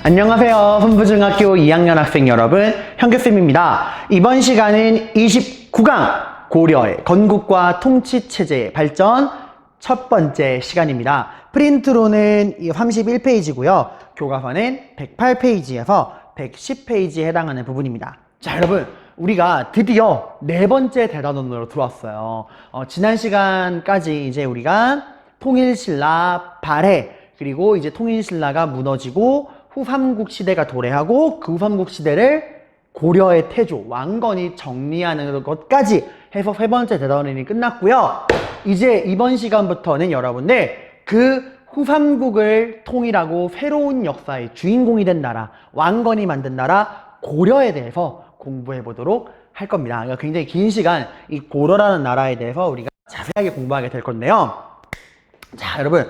안녕하세요. 훈부중학교 2학년 학생 여러분, 현규쌤입니다. 이번 시간은 29강 고려의 건국과 통치체제의 발전 첫 번째 시간입니다. 프린트로는 31페이지고요. 교과서는 108페이지에서 110페이지에 해당하는 부분입니다. 자, 여러분, 우리가 드디어 네 번째 대단원으로 들어왔어요. 지난 시간까지 이제 우리가 통일신라 발해, 그리고 이제 통일신라가 무너지고 후삼국 시대가 도래하고 그 후삼국 시대를 고려의 태조, 왕건이 정리하는 것까지 해서 세 번째 대단원이 끝났고요. 이제 이번 시간부터는 여러분들 그 후삼국을 통일하고 새로운 역사의 주인공이 된 나라, 왕건이 만든 나라 고려에 대해서 공부해 보도록 할 겁니다. 그러니까 굉장히 긴 시간 이 고려라는 나라에 대해서 우리가 자세하게 공부하게 될 건데요. 자, 여러분,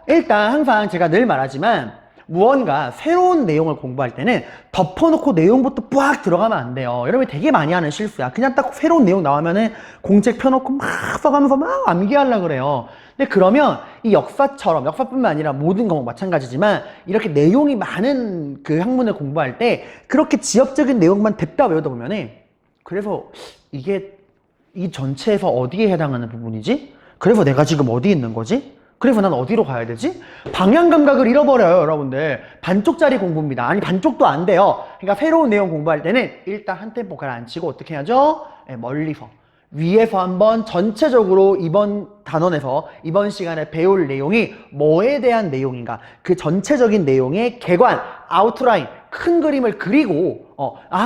일단 항상 제가 늘 말하지만 무언가 새로운 내용을 공부할 때는 덮어놓고 내용부터 빡 들어가면 안 돼요. 여러분이 되게 많이 하는 실수야. 그냥 딱 새로운 내용 나오면은 공책 펴놓고 막 써가면서 막 암기하려고 그래요. 근데 그러면 이 역사처럼, 역사뿐만 아니라 모든 과목 마찬가지지만 이렇게 내용이 많은 그 학문을 공부할 때 그렇게 지엽적인 내용만 냅다 외우다 보면은 그래서 이게 이 전체에서 어디에 해당하는 부분이지? 그래서 내가 지금 어디 있는 거지? 그래서 난 어디로 가야 되지? 방향 감각을 잃어버려요, 여러분들. 반쪽짜리 공부입니다. 아니, 반쪽도 안 돼요. 그러니까 새로운 내용 공부할 때는 일단 한 템포 가라앉히고 어떻게 해야죠? 네, 멀리서. 위에서 한번 전체적으로 이번 단원에서 이번 시간에 배울 내용이 뭐에 대한 내용인가, 그 전체적인 내용의 개관, 아웃라인, 큰 그림을 그리고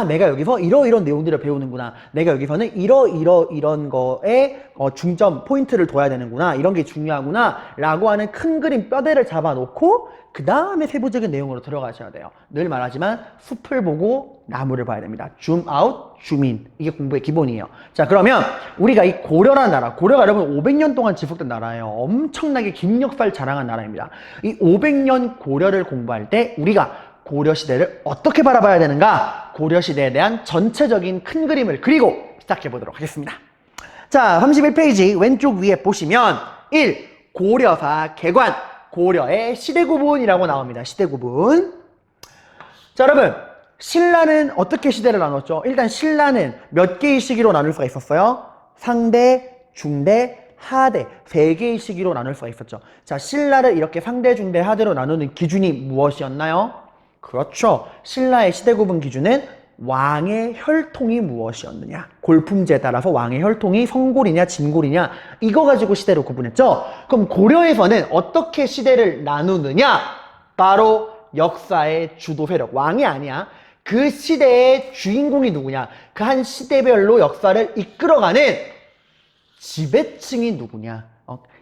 내가 여기서 이런 내용들을 배우는구나, 내가 여기서는 이런 거에 중점 포인트를 둬야 되는구나, 이런 게 중요하구나 라고 하는 큰 그림 뼈대를 잡아놓고 그 다음에 세부적인 내용으로 들어가셔야 돼요. 늘 말하지만 숲을 보고 나무를 봐야 됩니다. 줌 아웃, 줌 인. 이게 공부의 기본이에요. 자, 그러면 우리가 이 고려라는 나라, 고려가 여러분 500년 동안 지속된 나라예요. 엄청나게 긴 역사를 자랑한 나라입니다. 이 500년 고려를 공부할 때 우리가 고려시대를 어떻게 바라봐야 되는가, 고려시대에 대한 전체적인 큰 그림을 그리고 시작해 보도록 하겠습니다. 자, 31페이지 왼쪽 위에 보시면 1. 고려사 개관, 고려의 시대구분이라고 나옵니다. 시대구분. 자, 여러분, 신라는 어떻게 시대를 나눴죠? 일단 신라는 몇 개의 시기로 나눌 수가 있었어요? 상대, 중대, 하대, 세 개의 시기로 나눌 수가 있었죠. 자, 신라를 이렇게 상대, 중대, 하대로 나누는 기준이 무엇이었나요? 그렇죠. 신라의 시대구분 기준은 왕의 혈통이 무엇이었느냐, 골품제에 따라서 왕의 혈통이 성골이냐 진골이냐, 이거 가지고 시대를 구분했죠. 그럼 고려에서는 어떻게 시대를 나누느냐, 바로 역사의 주도 세력, 왕이 아니야, 그 시대의 주인공이 누구냐, 그 한 시대별로 역사를 이끌어가는 지배층이 누구냐,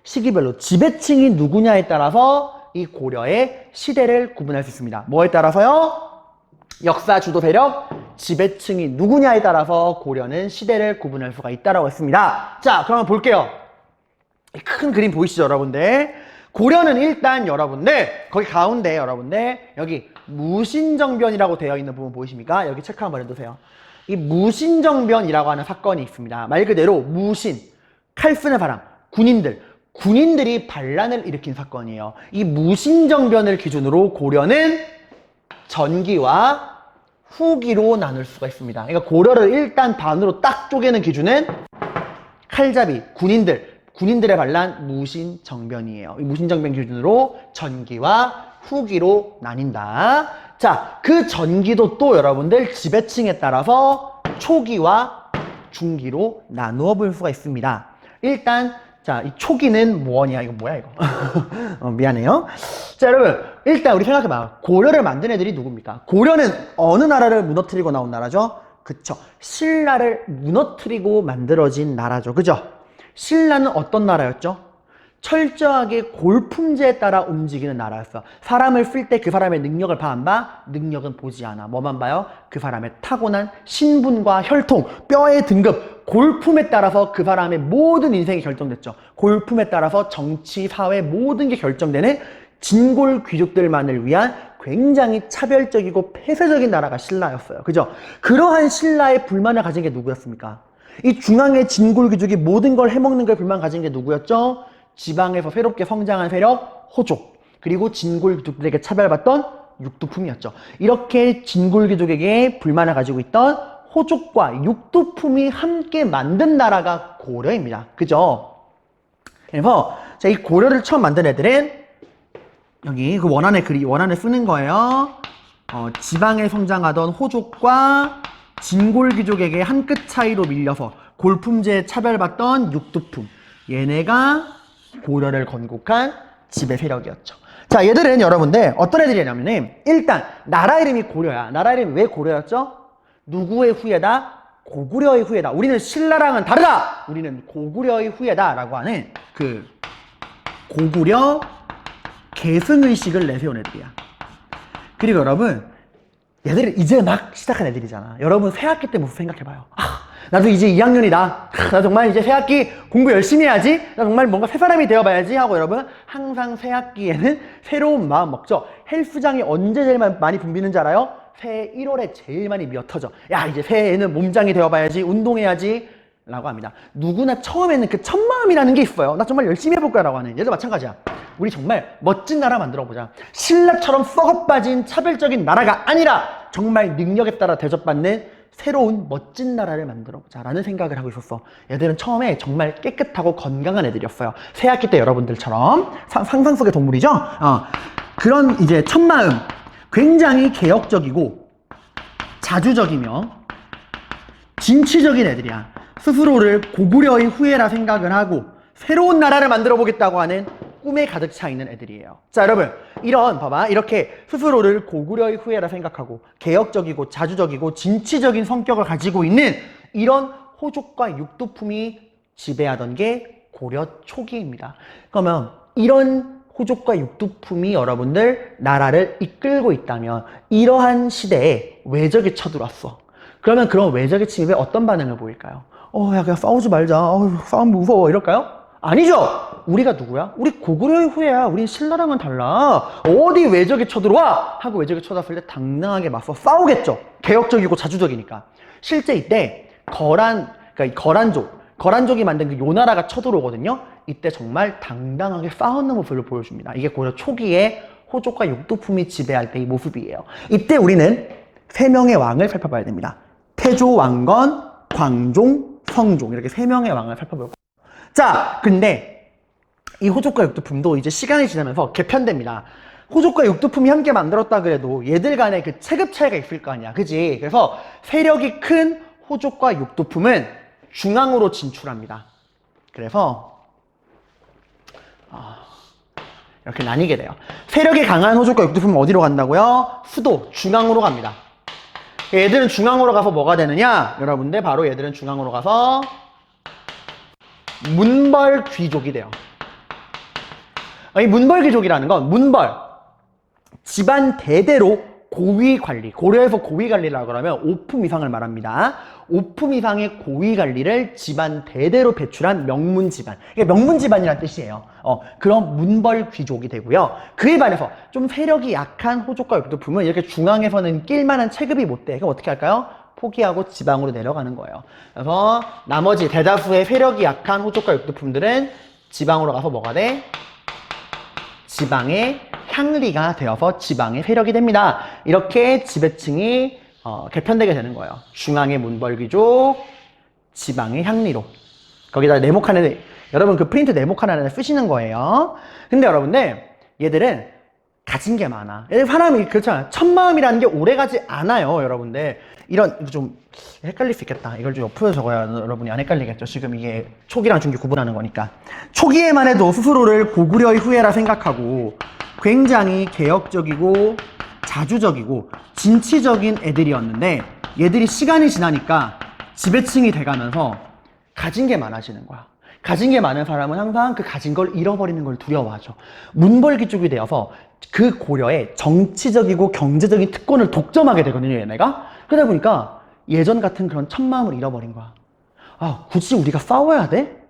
시기별로 지배층이 누구냐에 따라서 이 고려의 시대를 구분할 수 있습니다. 뭐에 따라서요? 역사 주도 세력, 지배층이 누구냐에 따라서 고려는 시대를 구분할 수가 있다고 했습니다. 자, 그러면 볼게요. 큰 그림 보이시죠, 여러분들? 고려는 일단 여러분들, 거기 가운데 여러분들, 여기 무신정변이라고 되어 있는 부분 보이십니까? 여기 체크 한번 해두세요. 이 무신정변이라고 하는 사건이 있습니다. 말 그대로 무신, 칼 쓰는 사람, 군인들이 반란을 일으킨 사건이에요. 이 무신정변을 기준으로 고려는 전기와 후기로 나눌 수가 있습니다. 그러니까 고려를 일단 반으로 딱 쪼개는 기준은 칼잡이, 군인들의 반란 무신정변이에요. 이 무신정변 기준으로 전기와 후기로 나뉜다. 자, 그 전기도 또 여러분들 지배층에 따라서 초기와 중기로 나누어 볼 수가 있습니다. 일단 자, 이 초기는 뭐냐? 이거 뭐야, 이거? 미안해요. 자, 여러분, 일단 우리 생각해봐. 고려를 만든 애들이 누굽니까? 고려는 어느 나라를 무너뜨리고 나온 나라죠? 그쵸. 신라를 무너뜨리고 만들어진 나라죠. 그죠? 신라는 어떤 나라였죠? 철저하게 골품제에 따라 움직이는 나라였어. 사람을 쓸 때 그 사람의 능력을 봐, 안 봐? 능력은 보지 않아. 뭐만 봐요? 그 사람의 타고난 신분과 혈통, 뼈의 등급, 골품에 따라서 그 사람의 모든 인생이 결정됐죠. 골품에 따라서 정치, 사회 모든 게 결정되는 진골 귀족들만을 위한 굉장히 차별적이고 폐쇄적인 나라가 신라였어요. 그죠? 그러한 신라의 불만을 가진 게 누구였습니까? 이 중앙의 진골 귀족이 모든 걸 해먹는 걸 불만 가진 게 누구였죠? 지방에서 새롭게 성장한 세력 호족, 그리고 진골 귀족들에게 차별받던 육두품이었죠. 이렇게 진골귀족에게 불만을 가지고 있던 호족과 육두품이 함께 만든 나라가 고려입니다. 그죠? 그래서 자, 이 고려를 처음 만든 애들은 여기 그 원안을 쓰는 거예요. 지방에 성장하던 호족과 진골귀족에게 한 끗 차이로 밀려서 골품제에 차별받던 육두품. 얘네가 고려를 건국한 지배 세력이었죠. 자, 얘들은 여러분들 어떤 애들이냐면은 일단 나라 이름이 고려야. 나라 이름이 왜 고려였죠? 누구의 후예다? 고구려의 후예다. 우리는 신라랑은 다르다. 우리는 고구려의 후예다라고 하는 그 고구려 계승의식을 내세운 애들이야. 그리고 여러분, 얘들은 이제 막 시작한 애들이잖아. 여러분 새학기 때 모습 생각해봐요. 나도 이제 2학년이다. 나 정말 이제 새학기 공부 열심히 해야지. 나 정말 뭔가 새 사람이 되어봐야지 하고 여러분 항상 새학기에는 새로운 마음 먹죠. 헬스장이 언제 제일 많이 붐비는지 알아요? 새해 1월에 제일 많이 미어터져. 야, 이제 새해에는 몸짱이 되어봐야지. 운동해야지 라고 합니다. 누구나 처음에는 그 첫 마음이라는 게 있어요. 나 정말 열심히 해볼 거야 라고 하는. 얘도 마찬가지야. 우리 정말 멋진 나라 만들어보자. 신라처럼 썩어빠진 차별적인 나라가 아니라 정말 능력에 따라 대접받는 새로운 멋진 나라를 만들어보자 라는 생각을 하고 있었어. 얘들은 처음에 정말 깨끗하고 건강한 애들이었어요. 새학기 때 여러분들처럼 상상 속의 동물이죠. 그런 이제 첫 마음, 굉장히 개혁적이고 자주적이며 진취적인 애들이야. 스스로를 고구려의 후예라 생각을 하고 새로운 나라를 만들어 보겠다고 하는 꿈에 가득 차 있는 애들이에요. 자, 여러분, 봐봐. 이렇게 스스로를 고구려의 후예라 생각하고 개혁적이고 자주적이고 진취적인 성격을 가지고 있는 이런 호족과 육두품이 지배하던 게 고려 초기입니다. 그러면 이런 호족과 육두품이 여러분들 나라를 이끌고 있다면 이러한 시대에 외적이 쳐들어왔어. 그러면 그런 외적의 침입에 어떤 반응을 보일까요? 야, 그냥 싸우지 말자. 싸움 무서워. 이럴까요? 아니죠! 우리가 누구야? 우리 고구려의 후예야. 우린 신라랑은 달라. 어디 외적이 쳐들어와? 하고 외적이 쳐들어왔을 때 당당하게 맞서 싸우겠죠. 개혁적이고 자주적이니까. 실제 이때 그러니까 거란족이 만든 그 요나라가 쳐들어오거든요. 이때 정말 당당하게 싸우는 모습을 보여줍니다. 이게 고려 초기에 호족과 육두품이 지배할 때의 모습이에요. 이때 우리는 세 명의 왕을 살펴봐야 됩니다. 태조, 왕건, 광종, 성종 이렇게 세 명의 왕을 살펴볼 거예요. 자, 근데 이 호족과 육두품도 이제 시간이 지나면서 개편됩니다. 호족과 육두품이 함께 만들었다 그래도 얘들 간에 그 체급 차이가 있을 거 아니야. 그지? 그래서 세력이 큰 호족과 육두품은 중앙으로 진출합니다. 그래서 이렇게 나뉘게 돼요. 세력이 강한 호족과 육두품은 어디로 간다고요? 수도, 중앙으로 갑니다. 얘들은 중앙으로 가서 뭐가 되느냐? 여러분들 바로 얘들은 중앙으로 가서 문벌 귀족이 돼요. 이 문벌 귀족이라는 건 집안 대대로 고위 관리, 고려에서 고위 관리라고 그러면 5품 이상을 말합니다. 5품 이상의 고위 관리를 집안 대대로 배출한 명문 집안. 이게 명문 집안이라는 뜻이에요. 그런 문벌 귀족이 되고요. 그에 반해서 좀 세력이 약한 호족과 육두품은 이렇게 중앙에서는 낄만한 체급이 못 돼. 그럼 어떻게 할까요? 포기하고 지방으로 내려가는 거예요. 그래서 나머지 대다수의 세력이 약한 호족과 육두품들은 지방으로 가서 뭐가 돼? 지방의 향리가 되어서 지방의 세력이 됩니다. 이렇게 지배층이 개편되게 되는 거예요. 중앙의 문벌귀족, 지방의 향리로. 거기다 네모칸 하나, 여러분 그 프린트 네모칸 하나 쓰시는 거예요. 근데 여러분들 얘들은 가진 게 많아. 얘들 사람이 그렇잖아요. 첫마음이라는 게 오래가지 않아요, 여러분들. 이거 좀 헷갈릴 수 있겠다. 이걸 좀 옆으로 적어야 여러분이 안 헷갈리겠죠. 지금 이게 초기랑 중기 구분하는 거니까. 초기에만 해도 스스로를 고구려의 후예라 생각하고 굉장히 개혁적이고 자주적이고 진취적인 애들이었는데 얘들이 시간이 지나니까 지배층이 돼가면서 가진 게 많아지는 거야. 가진 게 많은 사람은 항상 그 가진 걸 잃어버리는 걸 두려워하죠. 문벌귀족이 되어서 그 고려의 정치적이고 경제적인 특권을 독점하게 되거든요, 얘네가. 그러다 보니까 예전 같은 그런 첫마음을 잃어버린 거야. 굳이 우리가 싸워야 돼?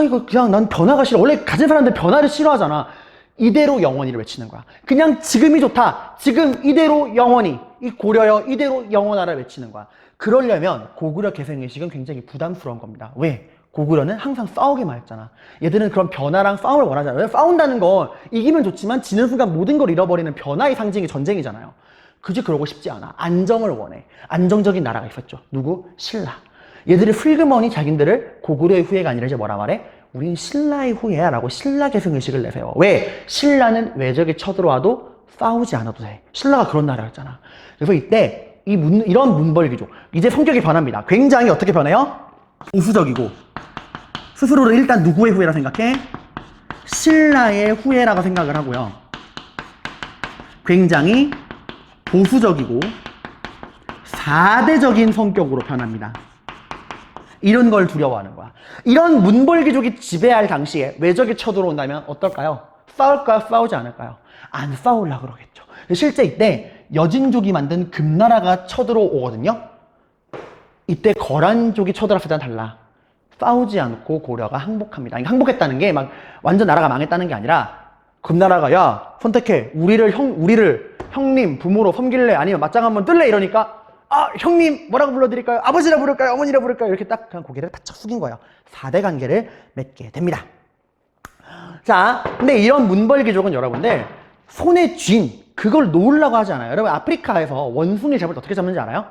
이거 그냥 난 변화가 싫어. 원래 가진 사람들 변화를 싫어하잖아. 이대로 영원히를 외치는 거야. 그냥 지금이 좋다. 지금 이대로 영원히. 이 고려여 이대로 영원하라 외치는 거야. 그러려면 고구려 계승의식은 굉장히 부담스러운 겁니다. 왜? 고구려는 항상 싸우기만 했잖아. 얘들은 그런 변화랑 싸움을 원하잖아요. 왜냐면 싸운다는 건 이기면 좋지만 지는 순간 모든 걸 잃어버리는 변화의 상징이 전쟁이잖아요. 그지 그러고 싶지 않아. 안정을 원해. 안정적인 나라가 있었죠. 누구? 신라. 얘들이 슬그머니 자기들을 고구려의 후예가 아니라 이제 뭐라 말해? 우린 신라의 후예야 라고 신라 계승의식을 내세워. 왜? 신라는 외적이 쳐들어와도 싸우지 않아도 돼. 신라가 그런 나라였잖아. 그래서 이때 이런 문벌귀족 이제 성격이 변합니다. 굉장히 어떻게 변해요? 보수적이고 스스로를 일단 누구의 후예라 생각해? 신라의 후예라고 생각을 하고요. 굉장히 보수적이고 사대적인 성격으로 변합니다. 이런 걸 두려워하는 거야. 이런 문벌귀족이 지배할 당시에 외적이 쳐들어온다면 어떨까요? 싸울까요? 싸우지 않을까요? 안 싸우려고 그러겠죠. 실제 이때 여진족이 만든 금나라가 쳐들어오거든요. 이때 거란족이 쳐들어왔을 때는 달라. 싸우지 않고 고려가 항복합니다. 항복했다는 게 막 완전 나라가 망했다는 게 아니라 금나라가 야 선택해. 우리를 형님 부모로 섬길래 아니면 맞짱 한번 뜰래 이러니까 아 형님 뭐라고 불러드릴까요? 아버지라 부를까요? 어머니라 부를까요? 이렇게 딱 그냥 고개를 바짝 숙인 거예요. 4대 관계를 맺게 됩니다. 자, 근데 이런 문벌귀족은 여러분들 손에 쥔 그걸 놓으려고 하지 않아요. 여러분 아프리카에서 원숭이 잡을 때 어떻게 잡는지 알아요?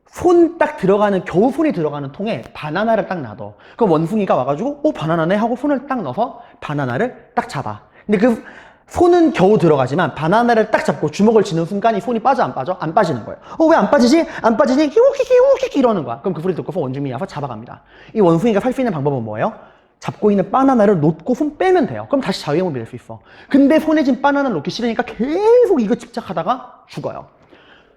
손 딱 들어가는 겨우 손이 들어가는 통에 바나나를 딱 놔둬. 그럼 원숭이가 와가지고 바나나네 하고 손을 딱 넣어서 바나나를 딱 잡아. 근데 그 손은 겨우 들어가지만 바나나를 딱 잡고 주먹을 쥐는 순간 이 손이 빠져 안 빠져? 안 빠지는 거예요. 왜 안 빠지지? 안 빠지지? 히우키키 이러는 거야. 그럼 그 소리 듣고서 원주민이 와서 잡아갑니다. 이 원숭이가 살 수 있는 방법은 뭐예요? 잡고 있는 바나나를 놓고 손 빼면 돼요. 그럼 다시 자유형을 낼 수 있어. 근데 손에 쥔 바나나를 놓기 싫으니까 계속 이거 집착하다가 죽어요.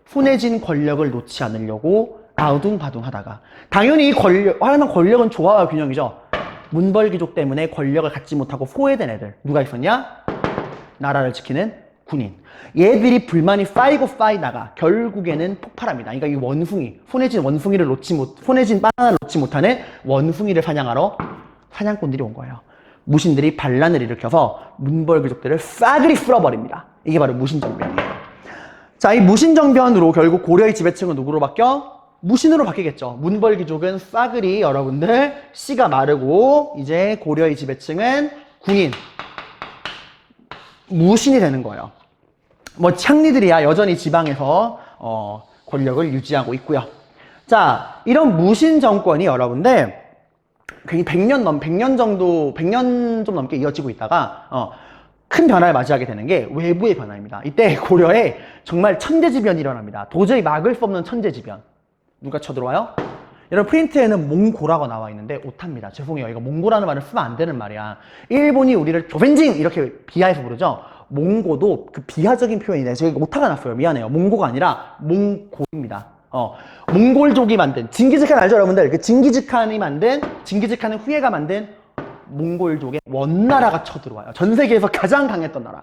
손에 쥔 권력을 놓지 않으려고 아우둥바둥 하다가 당연히 이 권력은 조화와 균형이죠. 문벌귀족 때문에 권력을 갖지 못하고 소외된 애들 누가 있었냐? 나라를 지키는 군인. 얘들이 불만이 쌓이다가 결국에는 폭발합니다. 그러니까 이 원숭이, 손에 쥔 바나나를 놓지 못하는 원숭이를 사냥하러 사냥꾼들이 온 거예요. 무신들이 반란을 일으켜서 문벌귀족들을 싸그리 쓸어버립니다. 이게 바로 무신정변이에요. 자, 이 무신정변으로 결국 고려의 지배층은 누구로 바뀌어? 무신으로 바뀌겠죠. 문벌귀족은 싸그리 여러분들 씨가 마르고 이제 고려의 지배층은 군인, 무신이 되는 거예요. 뭐 창리들이야 여전히 지방에서 권력을 유지하고 있고요. 자, 이런 무신 정권이 여러분들 100년 좀 넘게 이어지고 있다가 큰 변화를 맞이하게 되는 게 외부의 변화입니다. 이때 고려에 정말 천재지변이 일어납니다. 도저히 막을 수 없는 천재지변. 누가 쳐들어와요? 여러분 프린트에는 몽고라고 나와 있는데 오타입니다. 죄송해요. 이거 몽고라는 말을 쓰면 안 되는 말이야. 일본이 우리를 조벤징 이렇게 비하해서 부르죠. 몽고도 그 비하적인 표현이네. 제가 오타가 났어요. 미안해요. 몽고가 아니라 몽골입니다. 몽골족이 만든 징기즈칸 알죠 여러분들? 그 징기즈칸의 후예가 만든 몽골족의 원나라가 쳐들어와요. 전 세계에서 가장 강했던 나라.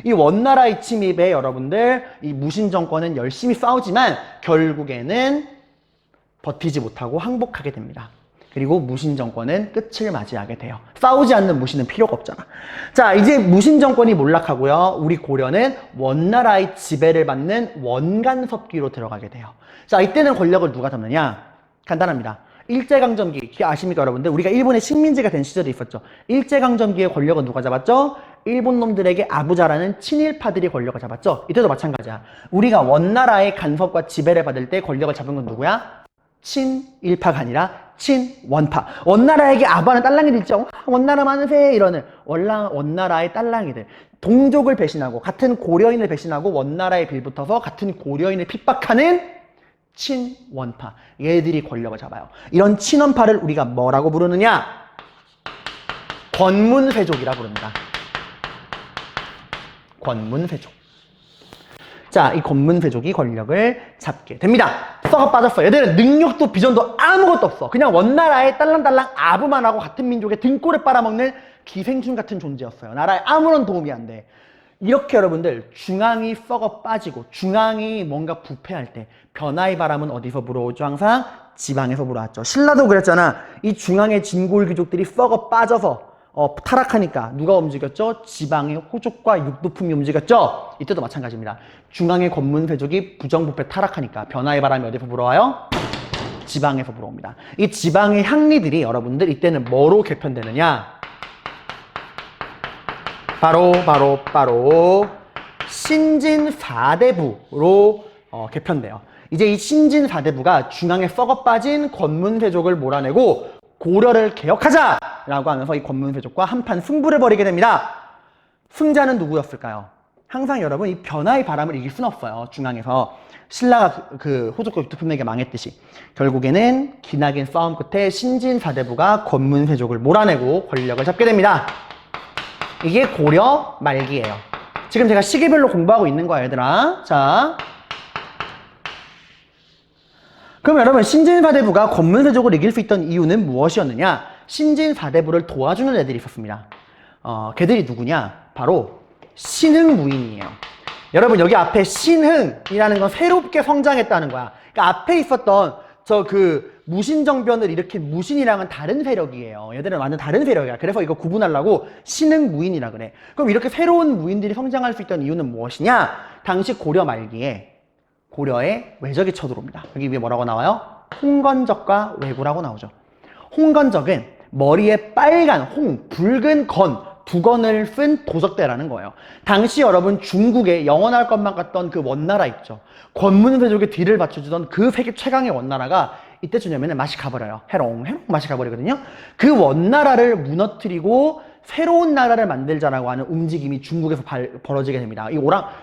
이 원나라의 침입에 여러분들 이 무신 정권은 열심히 싸우지만 결국에는 버티지 못하고 항복하게 됩니다. 그리고 무신 정권은 끝을 맞이하게 돼요. 싸우지 않는 무신은 필요가 없잖아. 자, 이제 무신 정권이 몰락하고요. 우리 고려는 원나라의 지배를 받는 원간섭기로 들어가게 돼요. 자, 이때는 권력을 누가 잡느냐? 간단합니다. 일제강점기, 아십니까 여러분들? 우리가 일본의 식민지가 된 시절이 있었죠. 일제강점기의 권력은 누가 잡았죠? 일본 놈들에게 아부자라는 친일파들이 권력을 잡았죠. 이때도 마찬가지야. 우리가 원나라의 간섭과 지배를 받을 때 권력을 잡은 건 누구야? 친일파가 아니라 친원파. 원나라에게 아부하는 딸랑이들 있죠. 원나라 만세 이러는 원나라의 딸랑이들. 동족을 배신하고 같은 고려인을 배신하고 원나라에 빌붙어서 같은 고려인을 핍박하는 친원파. 얘들이 권력을 잡아요. 이런 친원파를 우리가 뭐라고 부르느냐? 권문세족이라 부릅니다. 권문세족. 자, 이 권문세족이 권력을 잡게 됩니다. 썩어 빠졌어. 얘들은 능력도 비전도 아무것도 없어. 그냥 원나라에 딸랑딸랑 아부만 하고 같은 민족의 등골을 빨아먹는 기생충 같은 존재였어요. 나라에 아무런 도움이 안 돼. 이렇게 여러분들 중앙이 썩어 빠지고 중앙이 뭔가 부패할 때 변화의 바람은 어디서 불어오죠? 항상 지방에서 불어왔죠. 신라도 그랬잖아. 이 중앙의 진골귀족들이 썩어 빠져서 타락하니까 누가 움직였죠? 지방의 호족과 육두품이 움직였죠? 이때도 마찬가지입니다. 중앙의 권문세족이 부정부패 타락하니까 변화의 바람이 어디서 불어와요? 지방에서 불어옵니다. 이 지방의 향리들이 여러분들 이때는 뭐로 개편되느냐? 바로 신진사대부로 개편돼요. 이제 이 신진사대부가 중앙에 썩어 빠진 권문세족을 몰아내고 고려를 개혁하자라고 하면서 이 권문세족과 한판 승부를 벌이게 됩니다. 승자는 누구였을까요? 항상 여러분 이 변화의 바람을 이길 수는 없어요. 중앙에서 신라가 그 호족과 육두품에게 망했듯이 결국에는 기나긴 싸움 끝에 신진사대부가 권문세족을 몰아내고 권력을 잡게 됩니다. 이게 고려 말기예요. 지금 제가 시기별로 공부하고 있는 거야, 얘들아. 자, 그럼 여러분 신진사대부가 권문세족을 이길 수 있던 이유는 무엇이었느냐? 신진사대부를 도와주는 애들이 있었습니다. 걔들이 누구냐? 바로 신흥무인이에요. 여러분 여기 앞에 신흥이라는 건 새롭게 성장했다는 거야. 그러니까 앞에 있었던 저 그 무신정변을 일으킨 무신이랑은 다른 세력이에요. 얘들은 완전 다른 세력이야. 그래서 이거 구분하려고 신흥무인이라 그래. 그럼 이렇게 새로운 무인들이 성장할 수 있던 이유는 무엇이냐? 당시 고려 말기에 고려에 외적이 쳐들어옵니다. 여기 위에 뭐라고 나와요? 홍건적과 왜구라고 나오죠. 홍건적은 머리에 빨간 붉은 두 건을 쓴 도적대라는 거예요. 당시 여러분 중국에 영원할 것만 같던 그 원나라 있죠. 권문세족의 뒤를 받쳐주던 그 세계 최강의 원나라가 이때쯤이면 맛이 가버려요. 해롱 맛이 가버리거든요. 그 원나라를 무너뜨리고 새로운 나라를 만들자라고 하는 움직임이 중국에서 벌어지게 됩니다. 이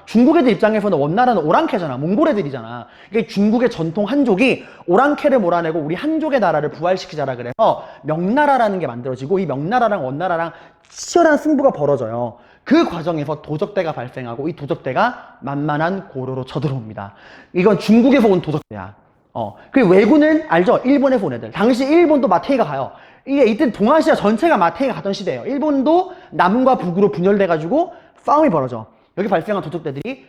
중국 애들 입장에서는 원나라는 오랑캐잖아. 몽골 애들이잖아. 그러니까 중국의 전통 한족이 오랑캐를 몰아내고 우리 한족의 나라를 부활시키자라 그래서 명나라라는 게 만들어지고 이 명나라랑 원나라랑 치열한 승부가 벌어져요. 그 과정에서 도적대가 발생하고 이 도적대가 만만한 고려로 쳐들어옵니다. 이건 중국에서 온 도적대야. 그리고 왜구는 알죠? 일본에서 온 애들. 당시 일본도 마테이가 가요. 이때 동아시아 전체가 마테이가 가던 시대예요. 일본도 남과 북으로 분열돼가지고 싸움이 벌어져. 여기 발생한 도적대들이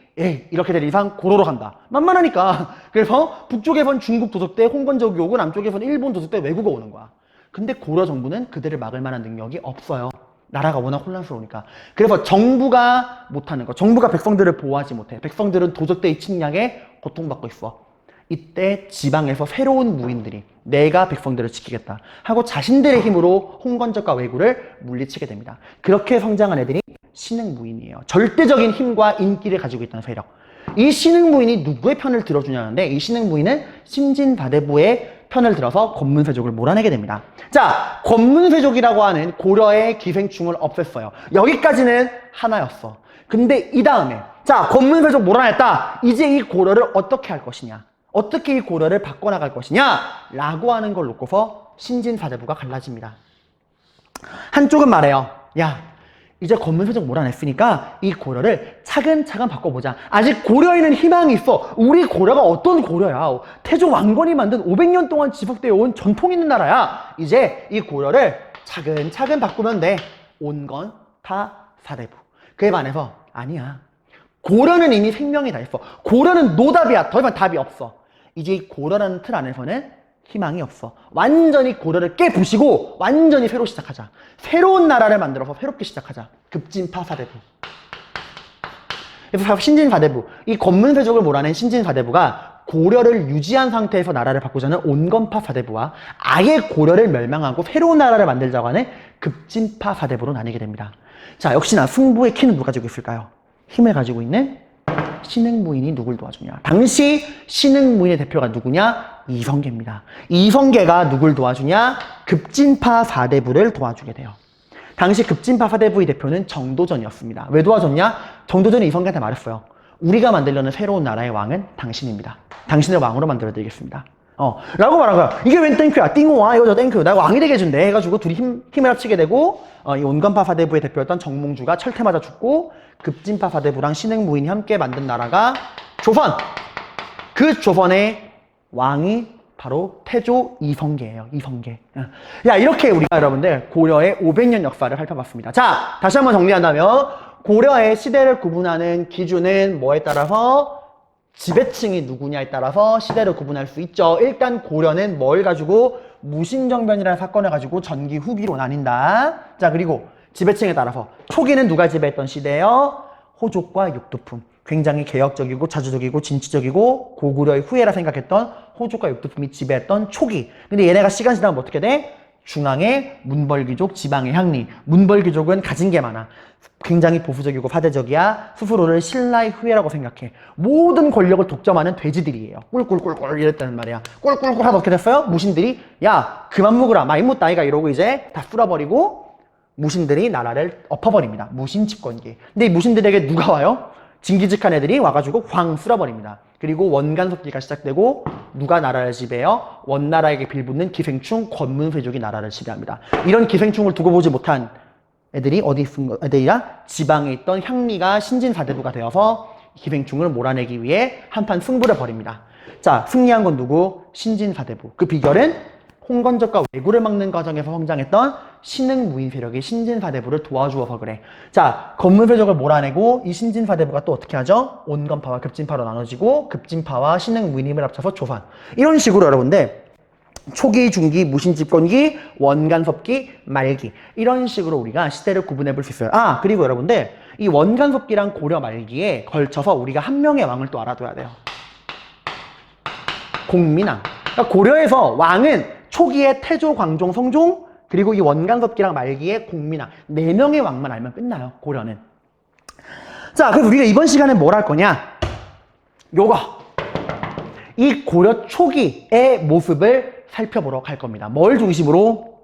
이렇게 될 이상 고려로 간다. 만만하니까. 그래서 북쪽에선 중국 도적대 홍건적이 오고 남쪽에선 일본 도적대 왜구가 오는 거야. 근데 고려 정부는 그들을 막을 만한 능력이 없어요. 나라가 워낙 혼란스러우니까. 그래서 정부가 못하는 거. 정부가 백성들을 보호하지 못해. 백성들은 도적대의 침략에 고통받고 있어. 이때 지방에서 새로운 무인들이 내가 백성들을 지키겠다 하고 자신들의 힘으로 홍건적과 왜구를 물리치게 됩니다. 그렇게 성장한 애들이 신흥무인이에요. 절대적인 힘과 인기를 가지고 있다는 세력. 이 신흥무인이 누구의 편을 들어주냐는데 이 신흥무인은 신진사대부의 편을 들어서 권문세족을 몰아내게 됩니다. 자, 권문세족이라고 하는 고려의 기생충을 없앴어요. 여기까지는 하나였어. 근데 이 다음에 자, 권문세족 몰아냈다. 이제 이 고려를 어떻게 할 것이냐? 어떻게 이 고려를 바꿔나갈 것이냐? 라고 하는 걸 놓고서 신진사대부가 갈라집니다. 한쪽은 말해요. 야, 이제 권문세족 몰아냈으니까 이 고려를 차근차근 바꿔보자. 아직 고려에는 희망이 있어. 우리 고려가 어떤 고려야? 태조 왕건이 만든 500년 동안 지속되어 온 전통 있는 나라야. 이제 이 고려를 차근차근 바꾸면 돼. 온건파사대부. 그에 반해서 아니야. 고려는 이미 생명이 다 있어. 고려는 노답이야. 더 이상 답이 없어. 이제 이 고려라는 틀 안에서는 희망이 없어. 완전히 고려를 깨부시고 완전히 새로 시작하자. 새로운 나라를 만들어서 새롭게 시작하자. 급진파사대부. 그래서 신진사대부, 이 권문세족을 몰아낸 신진사대부가 고려를 유지한 상태에서 나라를 바꾸자는 온건파사대부와 아예 고려를 멸망하고 새로운 나라를 만들자고 하는 급진파사대부로 나뉘게 됩니다. 자, 역시나 승부의 키는 누가 가지고 있을까요? 힘을 가지고 있는 신흥무인이 누굴 도와주냐? 당시 신흥무인의 대표가 누구냐? 이성계입니다. 이성계가 누굴 도와주냐? 급진파사대부를 도와주게 돼요. 당시 급진파사대부의 대표는 정도전이었습니다. 왜 도와줬냐? 정도전이 이성계한테 말했어요. 우리가 만들려는 새로운 나라의 왕은 당신입니다. 당신을 왕으로 만들어드리겠습니다. 라고 말한 거야. 이게 웬 땡큐야? 띵호와 이거 저 땡큐. 나 왕이 되게 해준대. 해가지고 둘이 힘을 합치게 되고 이 온건파사대부의 대표였던 정몽주가 철퇴 맞아 죽고 급진파사대부랑 신흥무인이 함께 만든 나라가 조선. 그 조선의 왕이 바로 태조 이성계예요. 이성계. 야, 이렇게 우리가 여러분들 고려의 500년 역사를 살펴봤습니다. 자, 다시 한번 정리한다면 고려의 시대를 구분하는 기준은 뭐에 따라서? 지배층이 누구냐에 따라서 시대를 구분할 수 있죠. 일단 고려는 뭘 가지고? 무신정변이라는 사건을 가지고 전기 후기로 나뉜다. 자, 그리고 지배층에 따라서 초기는 누가 지배했던 시대예요? 호족과 육두품. 굉장히 개혁적이고 자주적이고 진취적이고 고구려의 후예라 생각했던 호족과 육두품이 지배했던 초기. 근데 얘네가 시간 지나면 어떻게 돼? 중앙에 문벌귀족, 지방의 향리. 문벌귀족은 가진 게 많아. 굉장히 보수적이고 사대적이야. 스스로를 신라의 후예라고 생각해. 모든 권력을 독점하는 돼지들이에요. 꿀꿀꿀꿀 이랬다는 말이야. 꿀꿀꿀 하면 어떻게 됐어요? 무신들이 야 그만 먹으라 마임못 나이가 이러고 이제 다 쓸어버리고 무신들이 나라를 엎어버립니다. 무신 집권기. 근데 이 무신들에게 누가 와요? 징기즈칸 애들이 와가지고 황 쓸어버립니다. 그리고 원간섭기가 시작되고 누가 나라를 지배해요? 원나라에게 빌붙는 기생충 권문세족이 나라를 지배합니다. 이런 기생충을 두고 보지 못한 애들이 어디 있은 애들이야? 지방에 있던 향리가 신진사대부가 되어서 기생충을 몰아내기 위해 한판 승부를 벌입니다. 자, 승리한 건 누구? 신진사대부. 그 비결은 홍건적과 왜구를 막는 과정에서 성장했던 신흥 무인 세력이 신진사대부를 도와주어서 그래. 자, 건문세족을 몰아내고 이 신진사대부가 또 어떻게 하죠? 온건파와 급진파로 나눠지고 급진파와 신흥 무인 힘을 합쳐서 조선. 이런 식으로 여러분들 초기, 중기, 무신집권기, 원간섭기, 말기 이런 식으로 우리가 시대를 구분해 볼 수 있어요. 아, 그리고 여러분들 이 원간섭기랑 고려 말기에 걸쳐서 우리가 한 명의 왕을 또 알아둬야 돼요. 공민왕. 그러니까 고려에서 왕은 초기에 태조, 광종, 성종 그리고 이 원간섭기랑 말기에 공민왕 4명의 왕만 알면 끝나요. 고려는. 자, 그래서 우리가 이번 시간에 뭘 할 거냐? 요거. 이 고려 초기의 모습을 살펴보러 갈 겁니다. 뭘 중심으로?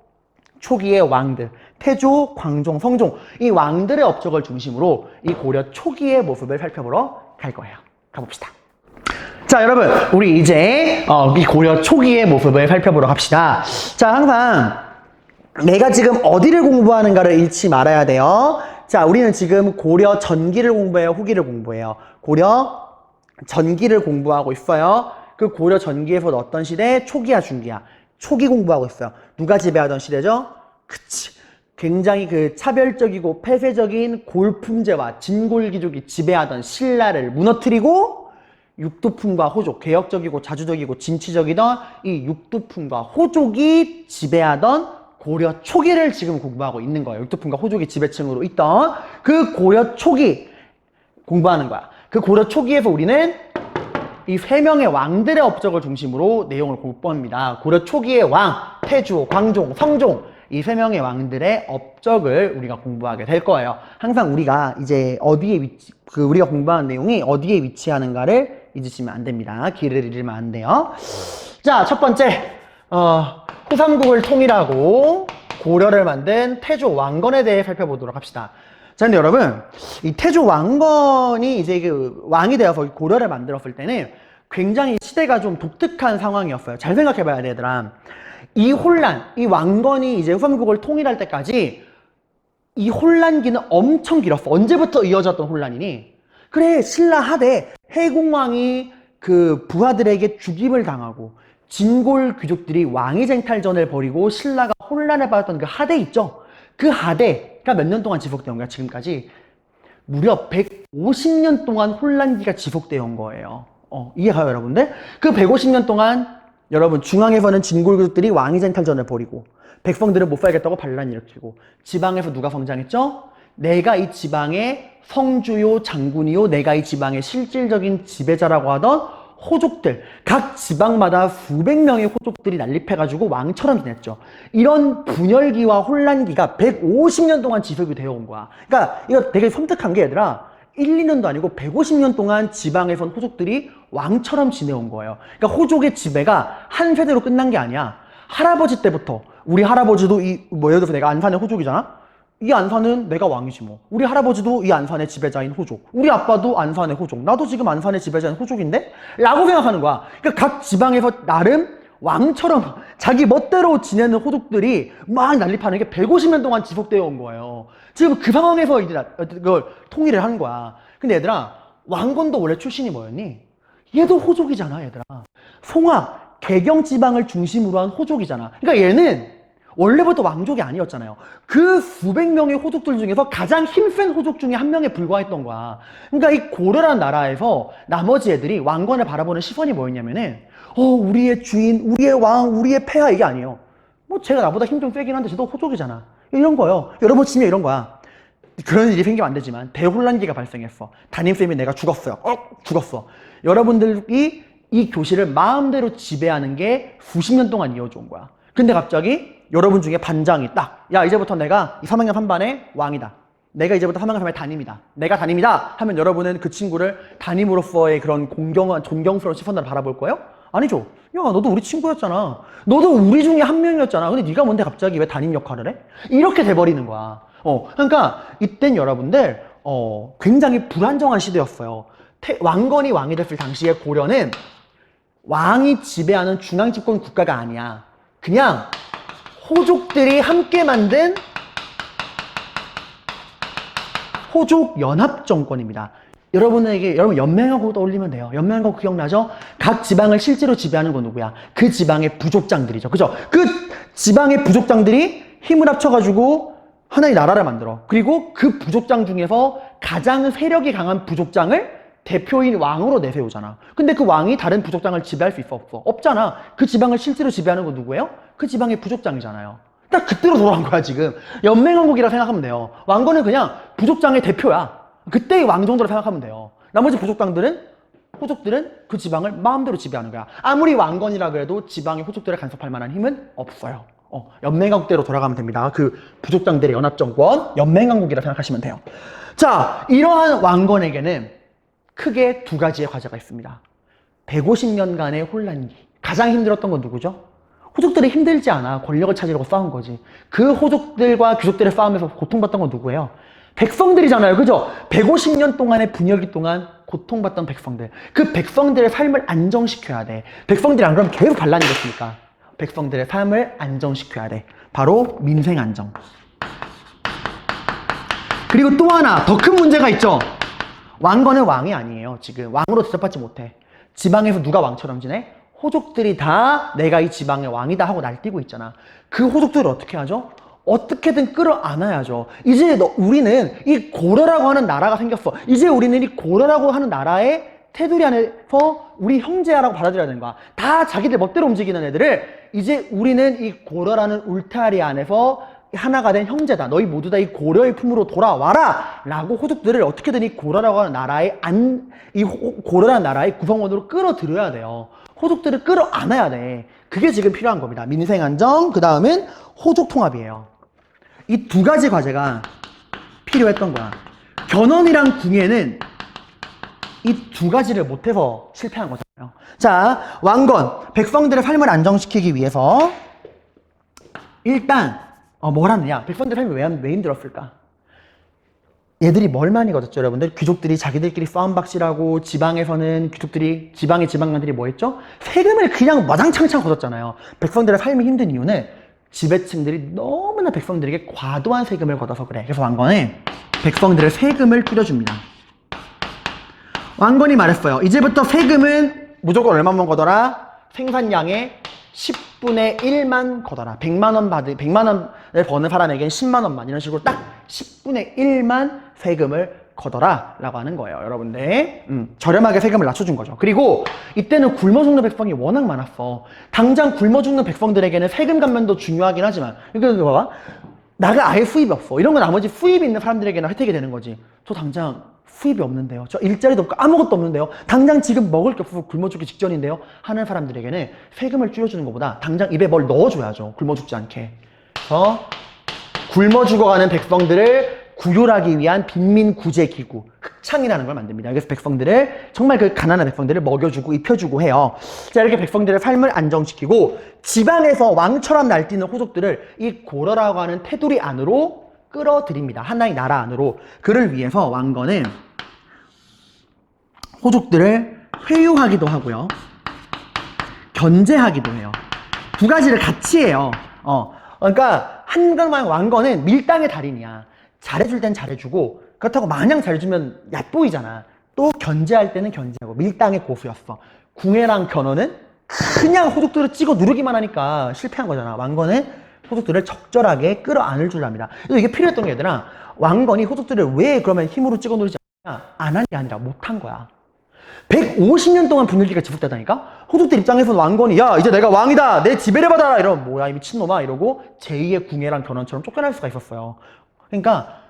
초기의 왕들. 태조, 광종, 성종. 이 왕들의 업적을 중심으로 이 고려 초기의 모습을 살펴보러 갈 거예요. 가봅시다. 자, 여러분, 우리 이제 이 고려 초기의 모습을 살펴보러 갑시다. 자, 항상 내가 지금 어디를 공부하는가를 잃지 말아야 돼요. 자, 우리는 지금 고려 전기를 공부해요, 후기를 공부해요. 고려 전기를 공부하고 있어요. 그 고려 전기에서 어떤 시대? 초기야, 중기야? 초기 공부하고 있어요. 누가 지배하던 시대죠? 그치. 굉장히 그 차별적이고 폐쇄적인 골품제와 진골귀족이 지배하던 신라를 무너뜨리고 육두품과 호족, 개혁적이고 자주적이고 진취적이던 이 육두품과 호족이 지배하던 고려 초기를 지금 공부하고 있는 거예요. 육두품과 호족이 지배층으로 있던 그 고려 초기 공부하는 거야. 그 고려 초기에서 우리는 이 3명의 왕들의 업적을 중심으로 내용을 공부합니다. 고려 초기의 왕, 태조, 광종, 성종 이 3명의 왕들의 업적을 우리가 공부하게 될 거예요. 항상 우리가 이제 어디에 우리가 공부하는 내용이 어디에 위치하는가를 잊으시면 안 됩니다. 길을 잃으면 안 돼요. 자, 첫 번째, 후삼국을 통일하고 고려를 만든 태조 왕건에 대해 살펴보도록 합시다. 자, 근데 여러분, 이 태조 왕건이 이제 그 왕이 되어서 고려를 만들었을 때는 굉장히 시대가 좀 독특한 상황이었어요. 잘 생각해봐야 돼, 얘들아. 이 혼란, 이 왕건이 이제 후삼국을 통일할 때까지 이 혼란기는 엄청 길었어. 언제부터 이어졌던 혼란이니? 그래, 신라 하대 해공왕이 그 부하들에게 죽임을 당하고 진골 귀족들이 왕위 쟁탈전을 벌이고 신라가 혼란을 받았던 그 하대 있죠? 그 하대가 몇 년 동안 지속되어 온 거야, 지금까지? 무려 150년 동안 혼란기가 지속되어 온 거예요. 이해가요, 여러분들? 그 150년 동안 여러분 중앙에서는 진골귀족들이 왕위 쟁탈전을 벌이고 백성들은 못 살겠다고 반란 일으키고 지방에서 누가 성장했죠? 내가 이 지방의 성주요 장군이요 내가 이 지방의 실질적인 지배자라고 하던 호족들, 각 지방마다 수백 명의 호족들이 난립해가지고 왕처럼 지냈죠. 이런 분열기와 혼란기가 150년 동안 지속이 되어 온 거야. 그러니까 이거 되게 섬뜩한 게 얘들아 1, 2년도 아니고 150년 동안 지방에선 호족들이 왕처럼 지내온 거예요. 그러니까 호족의 지배가 한 세대로 끝난 게 아니야. 할아버지 때부터 우리 할아버지도 예를 들어서 내가 안산의 호족이잖아? 이 안산은 내가 왕이지 뭐. 우리 할아버지도 이 안산의 지배자인 호족. 우리 아빠도 안산의 호족. 나도 지금 안산의 지배자인 호족인데? 라고 생각하는 거야. 그러니까 각 지방에서 나름 왕처럼 자기 멋대로 지내는 호족들이 막 난립하는 게 150년 동안 지속되어 온 거예요. 지금 그 상황에서 이제 그걸 통일을 한 거야. 근데 얘들아, 왕건도 원래 출신이 뭐였니? 얘도 호족이잖아, 얘들아. 송화, 개경 지방을 중심으로 한 호족이잖아. 그러니까 얘는 원래부터 왕족이 아니었잖아요. 그 수백 명의 호족들 중에서 가장 힘센 호족 중에 한 명에 불과했던 거야. 그러니까 이 고려라는 나라에서 나머지 애들이 왕건을 바라보는 시선이 뭐였냐면은 우리의 주인, 우리의 왕, 우리의 폐하 이게 아니에요. 뭐 제가 나보다 힘 좀 세긴 한데 쟤도 호족이잖아. 이런 거예요. 여러분 지금 이런 거야. 그런 일이 생기면 안 되지만 대혼란기가 발생했어. 담임쌤이 내가 죽었어요. 죽었어. 여러분들이 이 교실을 마음대로 지배하는 게 수십 년 동안 이어져 온 거야. 근데 갑자기 여러분 중에 반장이 딱, 야, 이제부터 내가 이 3학년 3반의 왕이다. 내가 이제부터 3학년 3반의 담임이다. 내가 담임이다 하면 여러분은 그 친구를 담임으로서의 그런 존경스러운 시선으로 바라볼 거예요? 아니죠. 야, 너도 우리 친구였잖아. 너도 우리 중에 한 명이었잖아. 근데 네가 뭔데 갑자기 왜 담임 역할을 해? 이렇게 돼버리는 거야. 그러니까 이땐 여러분들 굉장히 불안정한 시대였어요. 왕건이 왕이 됐을 당시에 고려는 왕이 지배하는 중앙집권 국가가 아니야. 그냥 호족들이 함께 만든 호족 연합 정권입니다. 여러분 연맹하고 떠올리면 돼요. 연맹하고 기억나죠? 각 지방을 실제로 지배하는 건 누구야? 그 지방의 부족장들이죠. 그죠? 그 지방의 부족장들이 힘을 합쳐가지고 하나의 나라를 만들어. 그리고 그 부족장 중에서 가장 세력이 강한 부족장을 대표인 왕으로 내세우잖아. 근데 그 왕이 다른 부족장을 지배할 수 있어? 없어? 없잖아. 그 지방을 실제로 지배하는 건 누구예요? 그 지방의 부족장이잖아요. 딱 그때로 돌아간 거야, 지금. 연맹왕국이라 생각하면 돼요. 왕건은 그냥 부족장의 대표야. 그때의 왕 정도로 생각하면 돼요. 나머지 호족들은 그 지방을 마음대로 지배하는 거야. 아무리 왕건이라 그래도 지방의 호족들을 간섭할 만한 힘은 없어요. 연맹왕국대로 돌아가면 됩니다. 그 부족장들의 연합정권, 연맹왕국이라 생각하시면 돼요. 자, 이러한 왕건에게는 크게 두 가지의 과제가 있습니다. 150년간의 혼란기. 가장 힘들었던 건 누구죠? 호족들이 힘들지 않아. 권력을 찾으려고 싸운 거지. 그 호족들과 귀족들의 싸움에서 고통받던 건 누구예요? 백성들이잖아요. 그죠? 150년 동안의 분열기 동안 고통받던 백성들. 그 백성들의 삶을 안정시켜야 돼. 백성들이 안 그러면 계속 반란이 됐으니까. 백성들의 삶을 안정시켜야 돼. 바로 민생 안정. 그리고 또 하나 더 큰 문제가 있죠. 왕건은 왕이 아니에요. 지금 왕으로 대접받지 못해. 지방에서 누가 왕처럼 지내? 호족들이 다 내가 이 지방의 왕이다 하고 날뛰고 있잖아. 그 호족들을 어떻게 하죠? 어떻게든 끌어안아야죠. 이제 우리는 이 고려라고 하는 나라가 생겼어. 이제 우리는 이 고려라고 하는 나라의 테두리 안에서 우리 형제라고 받아들여야 되는 거야. 다 자기들 멋대로 움직이는 애들을 이제 우리는 이 고려라는 울타리 안에서 하나가 된 형제다. 너희 모두 다 이 고려의 품으로 돌아와라! 라고 호족들을 어떻게든 이 고려라고 하는 나라의 고려라는 나라의 구성원으로 끌어들여야 돼요. 호족들을 끌어안아야 돼. 그게 지금 필요한 겁니다. 민생 안정, 그 다음은 호족 통합이에요. 이 두 가지 과제가 필요했던 거야. 견훤이랑 궁예는 이 두 가지를 못해서 실패한 거잖아요. 자, 왕건, 백성들의 삶을 안정시키기 위해서 일단 뭘 하느냐? 백성들의 삶이 왜 힘들었을까? 얘들이 뭘 많이 거뒀죠, 여러분들? 귀족들이 자기들끼리 싸움박질하고 지방에서는 지방의 지방관들이 뭐 했죠? 세금을 그냥 마장창창 거뒀잖아요. 백성들의 삶이 힘든 이유는 지배층들이 너무나 백성들에게 과도한 세금을 걷어서 그래. 그래서 왕건은 백성들의 세금을 줄여줍니다. 왕건이 말했어요. 이제부터 세금은 무조건 얼마만 걷어라? 생산량의 10분의 1만 걷어라. 100만 원을 버는 사람에게는 10만 원만. 이런 식으로 딱 10분의 1만 세금을 걷어라 라고 하는 거예요. 여러분들 저렴하게 세금을 낮춰준 거죠. 그리고 이때는 굶어 죽는 백성이 워낙 많았어. 당장 굶어 죽는 백성들에게는 세금 감면도 중요하긴 하지만 이거 봐봐. 나가 아예 수입이 없어. 이런 건 나머지 수입이 있는 사람들에게는 혜택이 되는 거지. 저 당장 수입이 없는데요. 저 일자리도 없고 아무것도 없는데요. 당장 지금 먹을 게 없어서 굶어 죽기 직전인데요. 하는 사람들에게는 세금을 줄여주는 것보다 당장 입에 뭘 넣어줘야죠. 굶어 죽지 않게. 그래서 굶어 죽어가는 백성들을 구휼하기 위한 빈민구제기구, 흑창이라는 걸 만듭니다. 그래서 백성들을, 정말 그 가난한 백성들을 먹여주고 입혀주고 해요. 자, 이렇게 백성들의 삶을 안정시키고 지방에서 왕처럼 날뛰는 호족들을 이 고려라고 하는 테두리 안으로 끌어들입니다. 하나의 나라 안으로. 그를 위해서 왕건은 호족들을 회유하기도 하고요. 견제하기도 해요. 두 가지를 같이 해요. 그러니까 한강만 왕건은 밀당의 달인이야. 잘해줄 땐 잘해주고 그렇다고 마냥 잘해주면 얕보이잖아. 또 견제할 때는 견제하고 밀당의 고수였어. 궁예랑 견훤은 그냥 호족들을 찍어 누르기만 하니까 실패한 거잖아. 왕건은 호족들을 적절하게 끌어안을 줄 압니다. 그래서 이게 필요했던 게 얘들아, 왕건이 호족들을 왜 그러면 힘으로 찍어 누르지 않냐? 안 한 게 아니라 못한 거야. 150년 동안 분열기가 지속되다니까? 호족들 입장에서는 왕건이 야 이제 내가 왕이다 내 지배를 받아라 이러면 뭐야 이 미친놈아 이러고 제2의 궁예랑 견훤처럼 쫓겨날 수가 있었어요. 그러니까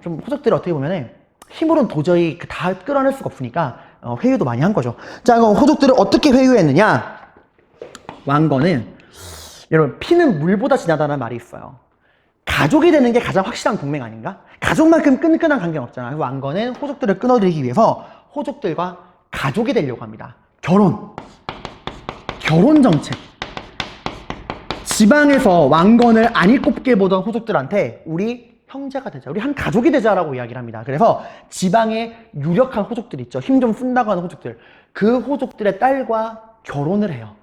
좀 호족들을 어떻게 보면은 힘으로는 도저히 다 끌어낼 수가 없으니까 회유도 많이 한 거죠. 자, 그럼 호족들을 어떻게 회유했느냐? 왕건은 여러분 피는 물보다 진하다는 말이 있어요. 가족이 되는 게 가장 확실한 동맹 아닌가? 가족만큼 끈끈한 관계는 없잖아요. 왕건은 호족들을 끊어들이기 위해서 호족들과 가족이 되려고 합니다. 결혼 정책. 지방에서 왕건을 안이 꼽게 보던 호족들한테 우리 형제가 되자, 우리 한 가족이 되자라고 이야기를 합니다. 그래서 지방에 유력한 호족들 있죠. 힘 좀 쓴다고 하는 호족들. 그 호족들의 딸과 결혼을 해요.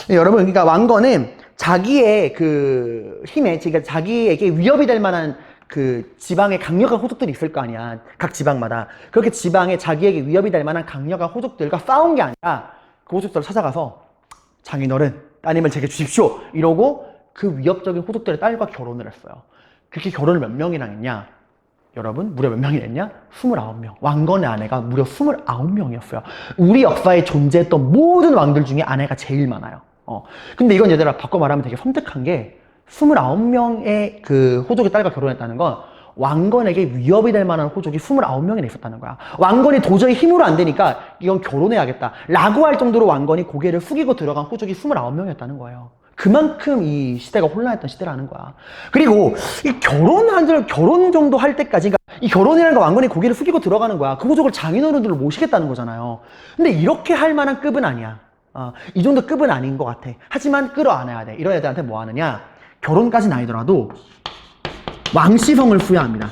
여러분, 그러니까 왕건은 자기의 그 힘에, 그러니까 자기에게 위협이 될 만한 그 지방에 강력한 호족들이 있을 거 아니야. 각 지방마다. 그렇게 지방에 자기에게 위협이 될 만한 강력한 호족들과 싸운 게 아니라 그 호족들을 찾아가서 장인어른, 따님을 제게 주십시오. 이러고 그 위협적인 호족들의 딸과 결혼을 했어요. 그렇게 결혼을 몇 명이나 했냐? 여러분, 무려 몇 명이 했냐? 29명. 왕건의 아내가 무려 29명이었어요. 우리 역사에 존재했던 모든 왕들 중에 아내가 제일 많아요. 근데 이건 얘들아, 바꿔 말하면 되게 섬뜩한 게 29명의 그 호족의 딸과 결혼했다는 건 왕건에게 위협이 될 만한 호족이 29명이나 있었다는 거야. 왕건이 도저히 힘으로 안 되니까 이건 결혼해야겠다 라고 할 정도로 왕건이 고개를 숙이고 들어간 호족이 29명이었다는 거예요. 그만큼 이 시대가 혼란했던 시대라는 거야. 그리고 이 결혼 정도 할 때까지, 그러니까 이 결혼이라는 거 왕건이 고개를 숙이고 들어가는 거야. 그 호족을 장인어른들을 모시겠다는 거잖아요. 근데 이렇게 할 만한 급은 아니야. 이 정도 급은 아닌 것 같아. 하지만 끌어안아야 돼. 이런 애들한테 뭐 하느냐? 결혼까지는 아니더라도 왕시성을 수여합니다.